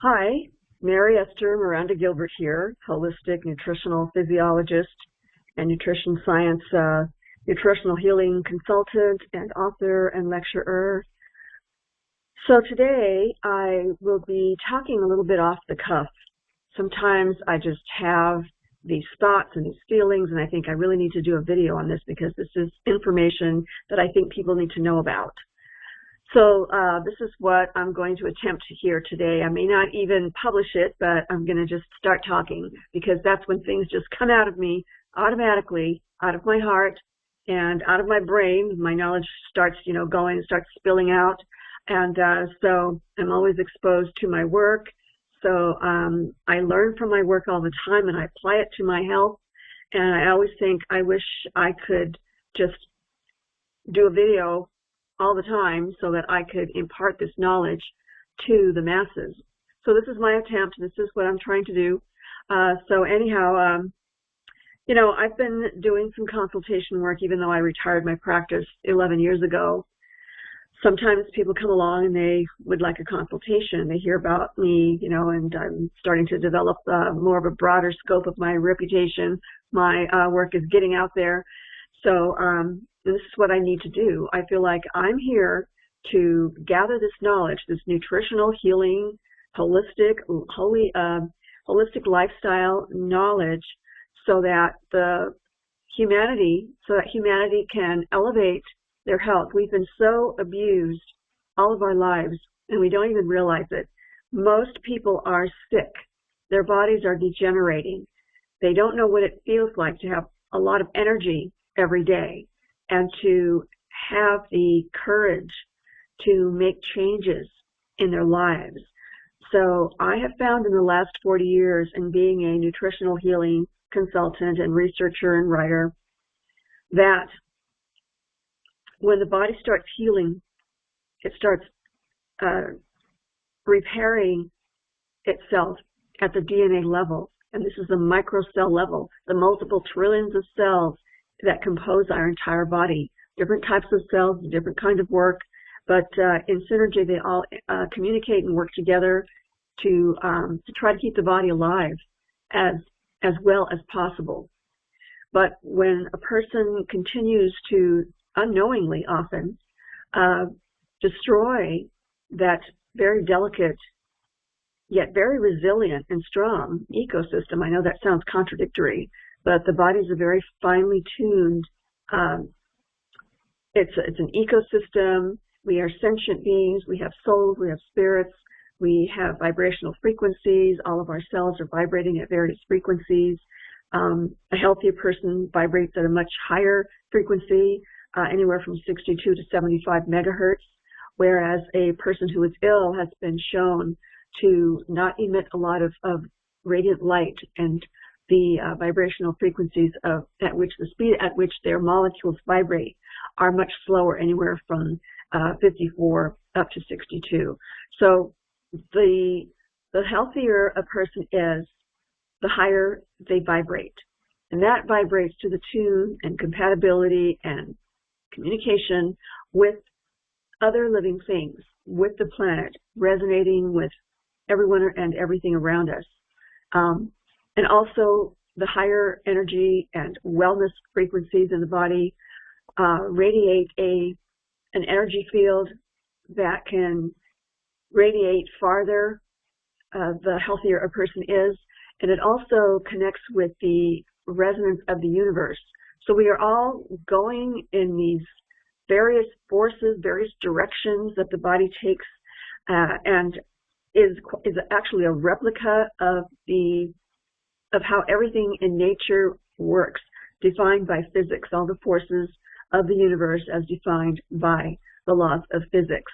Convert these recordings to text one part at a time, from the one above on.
Hi, Mary Esther Gilbert here, holistic nutritional physiologist and nutrition science, nutritional healing consultant and author and lecturer. So today I will be talking a little bit off the cuff. Sometimes I just have these thoughts and these feelings, and I think I really need to do a video on this because this is information that I think people need to know about. So this is what I'm going to attempt here today. I may not even publish it, but I'm going to just start talking because that's when things just come out of me automatically, out of my heart and out of my brain. My knowledge starts, going, starts spilling out. And so I'm always exposed to my work. So I learn from my work all the time and I apply it to my health. And I always think I wish I could just do a video all the time so that I could impart this knowledge to the masses. So this is my attempt. This is what I'm trying to do. So anyhow, I've been doing some consultation work even though I retired my practice 11 years ago. Sometimes people come along and they would like a consultation. They hear about me, and I'm starting to develop more of a broader scope of my reputation. My work is getting out there. So this is what I need to do. I feel like I'm here to gather this knowledge, this nutritional healing, holistic lifestyle knowledge so that humanity can elevate their health. We've been so abused all of our lives, and we don't even realize it. Most people are sick. Their bodies are degenerating. They don't know what it feels like to have a lot of energy every day and to have the courage to make changes in their lives. So I have found in the last 40 years in being a nutritional healing consultant and researcher and writer that when the body starts healing, it starts repairing itself at the DNA level. And this is the microcell level, the multiple trillions of cells that compose our entire body. Different types of cells, different kind of work, but in synergy they all communicate and work together to try to keep the body alive as well as possible. But when a person continues to unknowingly often destroy that very delicate yet very resilient and strong ecosystem, I know that sounds contradictory, but the body is a very finely tuned, it's an ecosystem. We are sentient beings. We have souls. We have spirits. We have vibrational frequencies. All of our cells are vibrating at various frequencies. A healthier person vibrates at a much higher frequency, anywhere from 62 to 75 megahertz, whereas a person who is ill has been shown to not emit a lot of radiant light, and the vibrational frequencies at which the speed at which their molecules vibrate are much slower, anywhere from 54 up to 62. So the healthier a person is, the higher they vibrate. And that vibrates to the tune and compatibility and communication with other living things, with the planet, resonating with everyone and everything around us. And also the higher energy and wellness frequencies in the body radiate an energy field that can radiate farther the healthier a person is. And it also connects with the resonance of the universe. So we are all going in these various forces, various directions that the body takes, and is actually a replica of how everything in nature works, defined by physics, all the forces of the universe as defined by the laws of physics.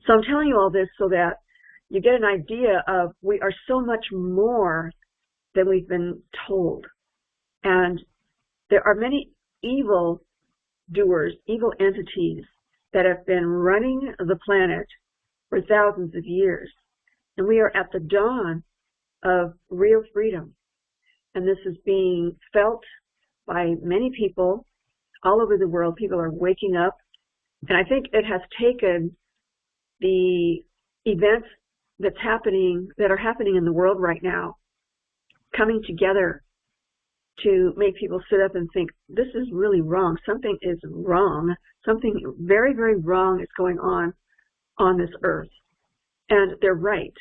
So I'm telling you all this so that you get an idea of we are so much more than we've been told. And there are many evil doers, evil entities that have been running the planet for thousands of years. And we are at the dawn of real freedom. And this is being felt by many people all over the world. People are waking up. And I think it has taken the events that are happening in the world right now, coming together to make people sit up and think, this is really wrong. Something is wrong. Something very, very wrong is going on this earth. And they're right,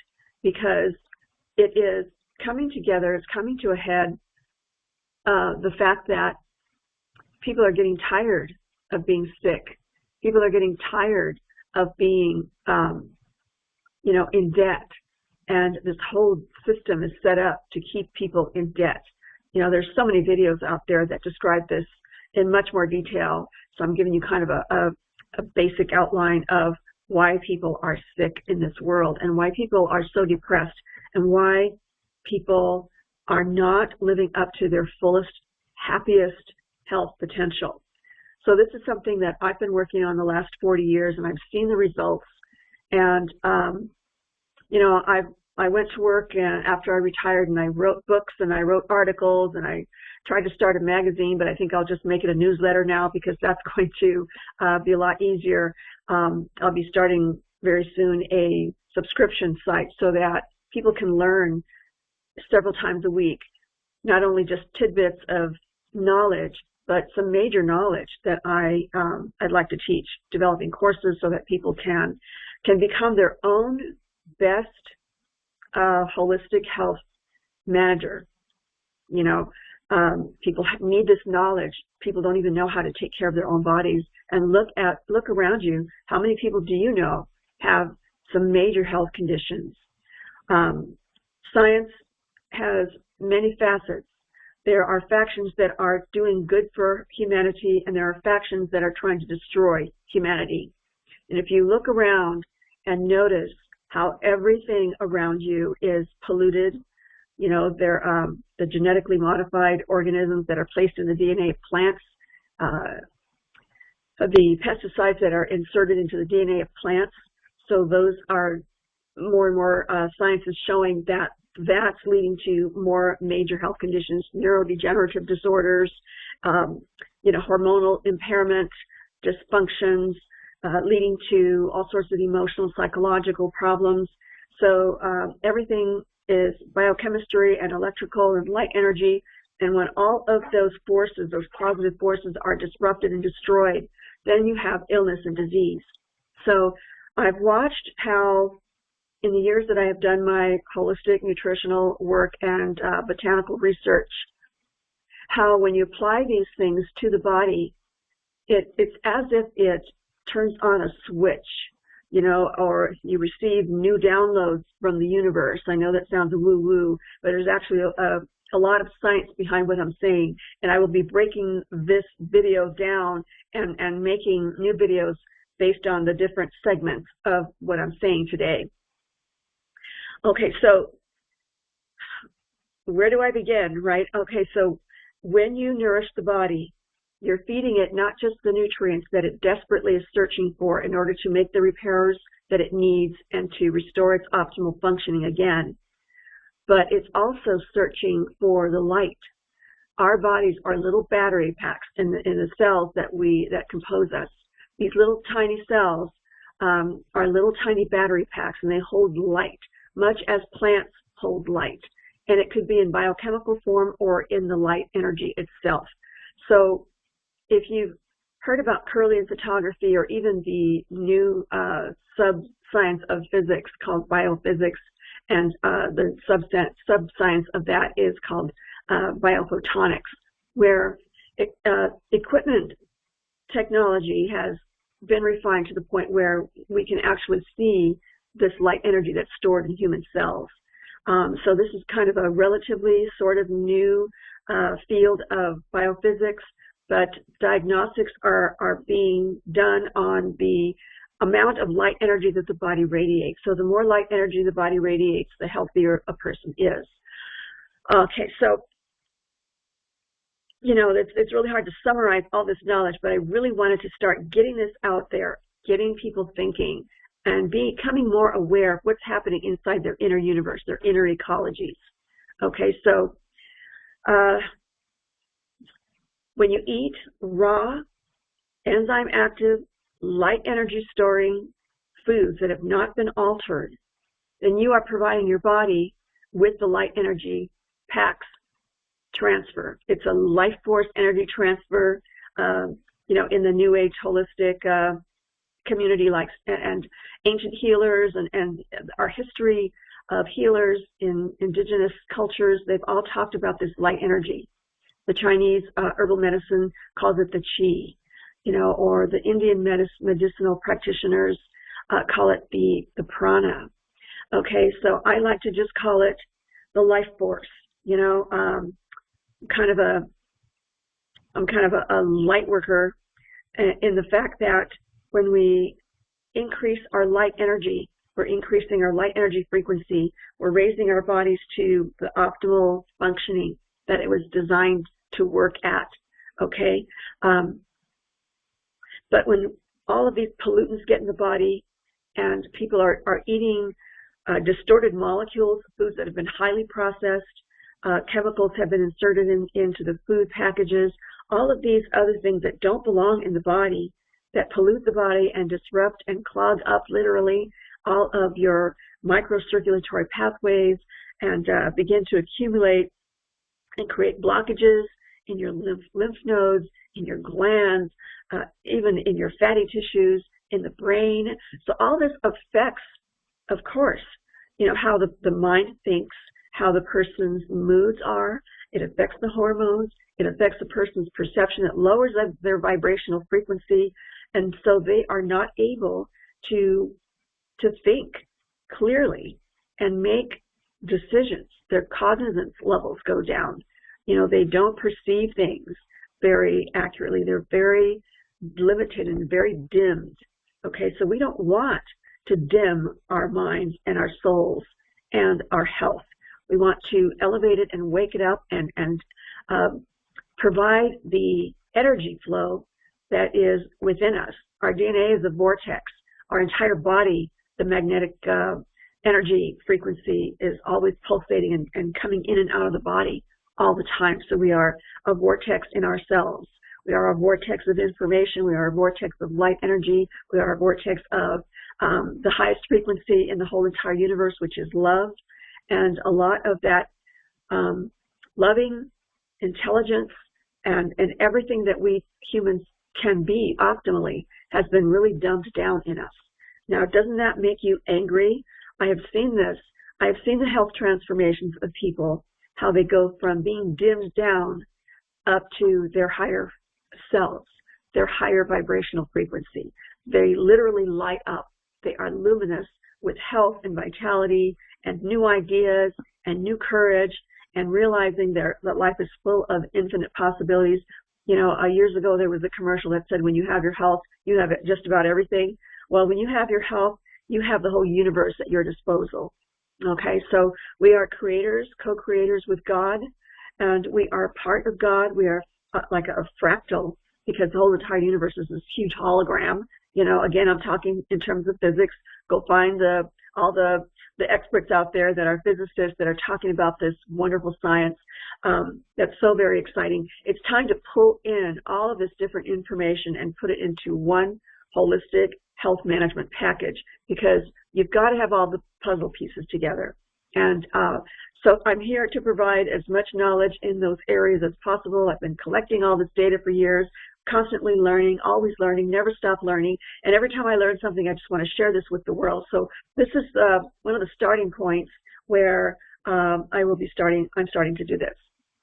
because it is coming together, it's coming to a head, the fact that people are getting tired of being sick. People are getting tired of being, in debt. And this whole system is set up to keep people in debt. There's so many videos out there that describe this in much more detail. So I'm giving you kind of a basic outline of why people are sick in this world and why people are so depressed and why people are not living up to their fullest, happiest health potential. So this is something that I've been working on the last 40 years, and I've seen the results. And, I went to work and after I retired, and I wrote books and I wrote articles, and I tried to start a magazine, but I think I'll just make it a newsletter now because that's going to be a lot easier. I'll be starting very soon a subscription site so that people can learn several times a week, not only just tidbits of knowledge, but some major knowledge that I'd like to teach, developing courses so that people can become their own best holistic health manager. People need this knowledge. People don't even know how to take care of their own bodies. And look around you. How many people do you know have some major health conditions? Science has many facets. There are factions that are doing good for humanity, and there are factions that are trying to destroy humanity. And if you look around and notice how everything around you is polluted, they're the genetically modified organisms that are placed in the DNA of plants, the pesticides that are inserted into the DNA of plants. So those are more and more science is showing that that's leading to more major health conditions, neurodegenerative disorders, hormonal impairment, dysfunctions, leading to all sorts of emotional, psychological problems. So everything is biochemistry and electrical and light energy. And when all of those forces, those positive forces, are disrupted and destroyed, then you have illness and disease. So I've watched how, in the years that I have done my holistic nutritional work and botanical research, how when you apply these things to the body, it's as if it turns on a switch, or you receive new downloads from the universe. I know that sounds woo-woo, but there's actually a lot of science behind what I'm saying, and I will be breaking this video down and making new videos based on the different segments of what I'm saying today. Okay, so where do I begin, right? Okay, so when you nourish the body, you're feeding it not just the nutrients that it desperately is searching for in order to make the repairs that it needs and to restore its optimal functioning again, but it's also searching for the light. Our bodies are little battery packs in the cells that compose us. These little tiny cells are little tiny battery packs, and they hold light, much as plants hold light. And it could be in biochemical form or in the light energy itself. So if you've heard about Kirlian photography, or even the new sub-science of physics called biophysics, and the sub-science of that is called biophotonics, where equipment technology has been refined to the point where we can actually see this light energy that's stored in human cells. So this is kind of a relatively sort of new field of biophysics, but diagnostics are being done on the amount of light energy that the body radiates. So the more light energy the body radiates, the healthier a person is. Okay, so, it's really hard to summarize all this knowledge, but I really wanted to start getting this out there, getting people thinking, and becoming more aware of what's happening inside their inner universe, their inner ecologies. Okay, so when you eat raw, enzyme active, light energy storing foods that have not been altered, then you are providing your body with the light energy PAX transfer. It's a life force energy transfer, in the New Age holistic community, and ancient healers and our history of healers in indigenous cultures, they've all talked about this light energy. The Chinese herbal medicine calls it the qi, or the Indian medicinal practitioners call it the prana. Okay, so I like to just call it the life force. I'm kind of a light worker in the fact that when we increase our light energy, we're increasing our light energy frequency, we're raising our bodies to the optimal functioning that it was designed to work at, okay? But when all of these pollutants get in the body and people are eating distorted molecules, foods that have been highly processed, chemicals have been inserted into the food packages, all of these other things that don't belong in the body, that pollute the body and disrupt and clog up literally all of your microcirculatory pathways and begin to accumulate and create blockages in your lymph nodes, in your glands, even in your fatty tissues, in the brain. So all this affects, of course, how the mind thinks, how the person's moods are. It affects the hormones. It affects the person's perception. It lowers their vibrational frequency. And so they are not able to think clearly and make decisions. Their cognizance levels go down. They don't perceive things very accurately. They're very limited and very dimmed. Okay, so we don't want to dim our minds and our souls and our health. We want to elevate it and wake it up and provide the energy flow that is within us. Our DNA is a vortex. Our entire body, the magnetic energy frequency is always pulsating and coming in and out of the body all the time. So we are a vortex in ourselves. We are a vortex of information. We are a vortex of light energy. We are a vortex of the highest frequency in the whole entire universe, which is love. And a lot of that loving intelligence and everything that we humans can be optimally has been really dumped down in us. Now, doesn't that make you angry? I have seen this. I have seen the health transformations of people, how they go from being dimmed down up to their higher selves, their higher vibrational frequency. They literally light up. They are luminous with health and vitality and new ideas and new courage and realizing that life is full of infinite possibilities. Years ago there was a commercial that said when you have your health, you have just about everything. Well, when you have your health, you have the whole universe at your disposal. Okay, so we are creators, co-creators with God, and we are part of God. We are like a fractal because the whole entire universe is this huge hologram. Again, I'm talking in terms of physics. Go find all the experts out there that are physicists that are talking about this wonderful science. That's so very exciting. It's time to pull in all of this different information and put it into one holistic health management package because you've got to have all the puzzle pieces together. And so I'm here to provide as much knowledge in those areas as possible. I've been collecting all this data for years, constantly learning, always learning, never stop learning. And every time I learn something, I just want to share this with the world. So this is one of the starting points where I'm starting to do this.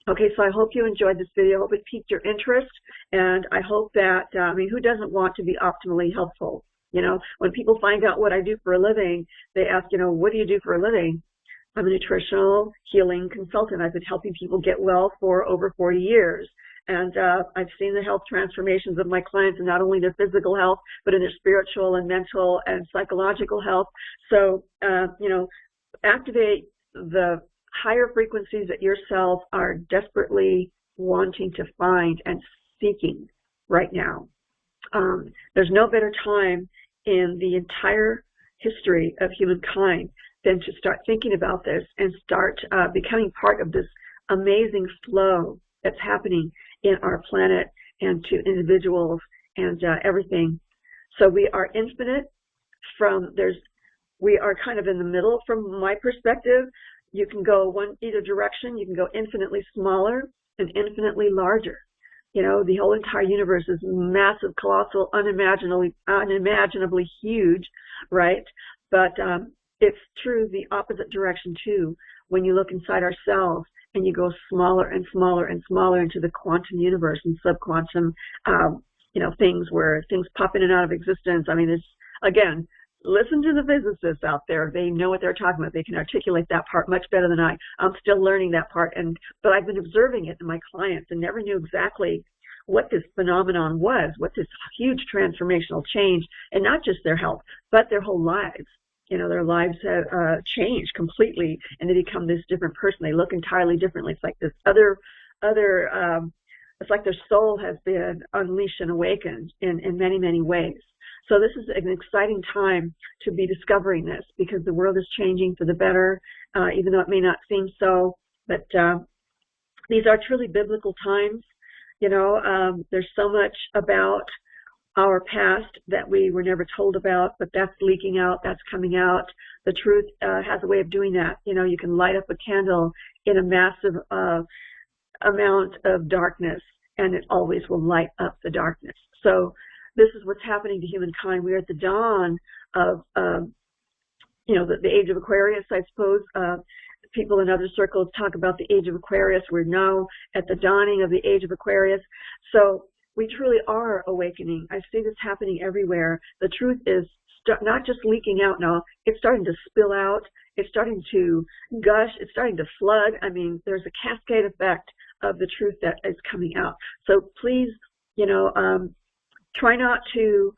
Okay, so I hope you enjoyed this video. I hope it piqued your interest. And I hope that, who doesn't want to be optimally helpful? When people find out what I do for a living, they ask, what do you do for a living? I'm a nutritional healing consultant. I've been helping people get well for over 40 years. And I've seen the health transformations of my clients in not only their physical health, but in their spiritual and mental and psychological health. So, activate the higher frequencies that your cells are desperately wanting to find and seeking right now. There's no better time in the entire history of humankind than to start thinking about this and start becoming part of this amazing flow that's happening in our planet and to individuals and everything. So we are infinite there's we are kind of in the middle from my perspective. You can go either direction. You can go infinitely smaller and infinitely larger. You know, the whole entire universe is massive, colossal, unimaginably huge, right? But it's true the opposite direction too. When you look inside ourselves and you go smaller and smaller and smaller into the quantum universe and subquantum, things where things pop in and out of existence. I mean, it's, again, listen to the physicists out there. They know what they're talking about. They can articulate that part much better than I. I'm still learning that part, but I've been observing it in my clients and never knew exactly what this phenomenon was, what this huge transformational change, and not just their health, but their whole lives. You know, their lives have changed completely, and they become this different person. They look entirely differently. It's like this it's like their soul has been unleashed and awakened in many, many ways. So this is an exciting time to be discovering this, because the world is changing for the better, even though it may not seem so. But these are truly biblical times. You know, there's so much about our past that we were never told about, but that's leaking out, that's coming out. The truth has a way of doing that. You know, you can light up a candle in a massive amount of darkness, and it always will light up the darkness. So this is what's happening to humankind. We're at the dawn of, the age of Aquarius, I suppose. People in other circles talk about the age of Aquarius. We're now at the dawning of the age of Aquarius. So we truly are awakening. I see this happening everywhere. The truth is not just leaking out now. It's starting to spill out. It's starting to gush. It's starting to flood. I mean, there's a cascade effect of the truth that is coming out. So please, try not to,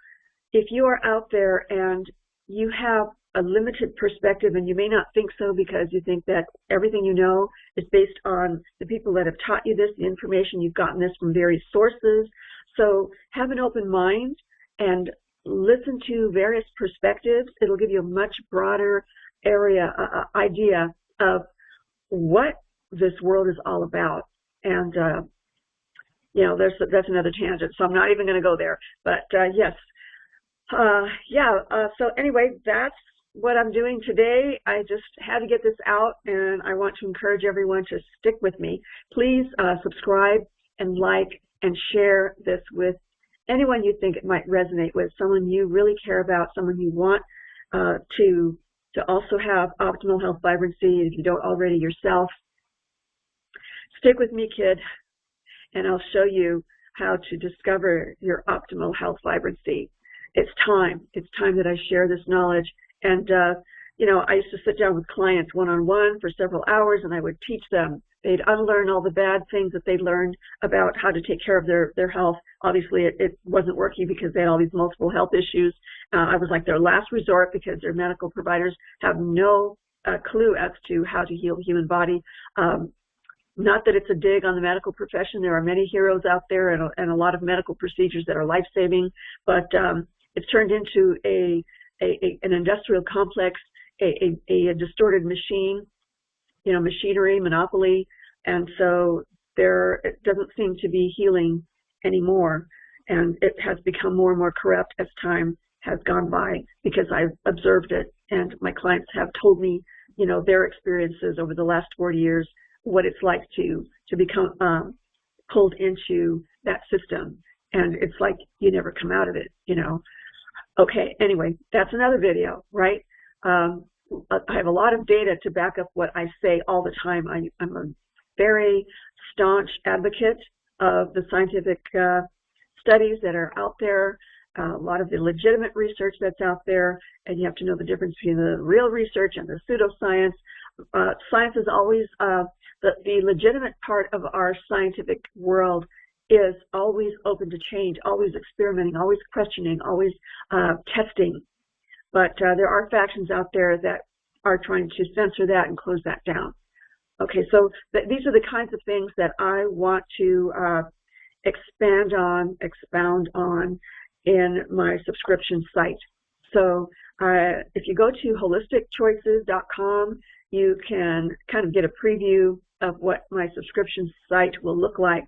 if you are out there and you have a limited perspective, and you may not think so because you think that everything you know is based on the people that have taught you this, the information you've gotten this from various sources. So have an open mind and listen to various perspectives. It'll give you a much broader idea of what this world is all about. And, that's another tangent, so I'm not even going to go there. But, yes. So anyway, that's what I'm doing today. I just had to get this out, and I want to encourage everyone to stick with me. Please subscribe and like and share this with anyone you think it might resonate with, someone you really care about, someone you want to also have optimal health vibrancy if you don't already yourself. Stick with me, kid, and I'll show you how to discover your optimal health vibrancy. It's time. It's time that I share this knowledge. And, I used to sit down with clients one-on-one for several hours, and I would teach them. They'd unlearn all the bad things that they'd learned about how to take care of their health. Obviously, it wasn't working because they had all these multiple health issues. I was like their last resort because their medical providers have no clue as to how to heal the human body. Not that it's a dig on the medical profession. There are many heroes out there and a lot of medical procedures that are life-saving, but it's turned into an industrial complex, a distorted machine, machinery, monopoly, and so it doesn't seem to be healing anymore, and it has become more and more corrupt as time has gone by, because I've observed it, and my clients have told me, their experiences over the last 40 years, what it's like to become pulled into that system, and it's like you never come out of it, Okay, anyway, that's another video, right? I have a lot of data to back up what I say all the time. I'm a very staunch advocate of the scientific studies that are out there, a lot of the legitimate research that's out there, and you have to know the difference between the real research and the pseudoscience. Science is always, the legitimate part of our scientific world is always open to change, always experimenting, always questioning, always testing. But there are factions out there that are trying to censor that and close that down. Okay, so these are the kinds of things that I want to expound on in my subscription site. So if you go to holisticchoices.com, you can kind of get a preview of what my subscription site will look like.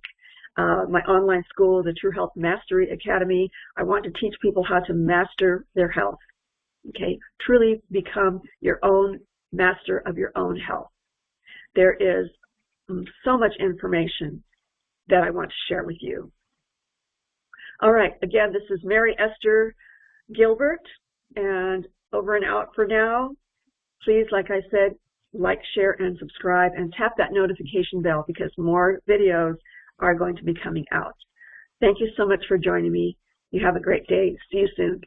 My online school, the True Health Mastery Academy, I want to teach people how to master their health. Okay, truly become your own master of your own health. There is so much information that I want to share with you. All right, again, this is Mary Esther Gilbert, and over and out for now. Please, like I said, like, share, and subscribe, and tap that notification bell because more videos are going to be coming out. Thank you so much for joining me. You have a great day. See you soon.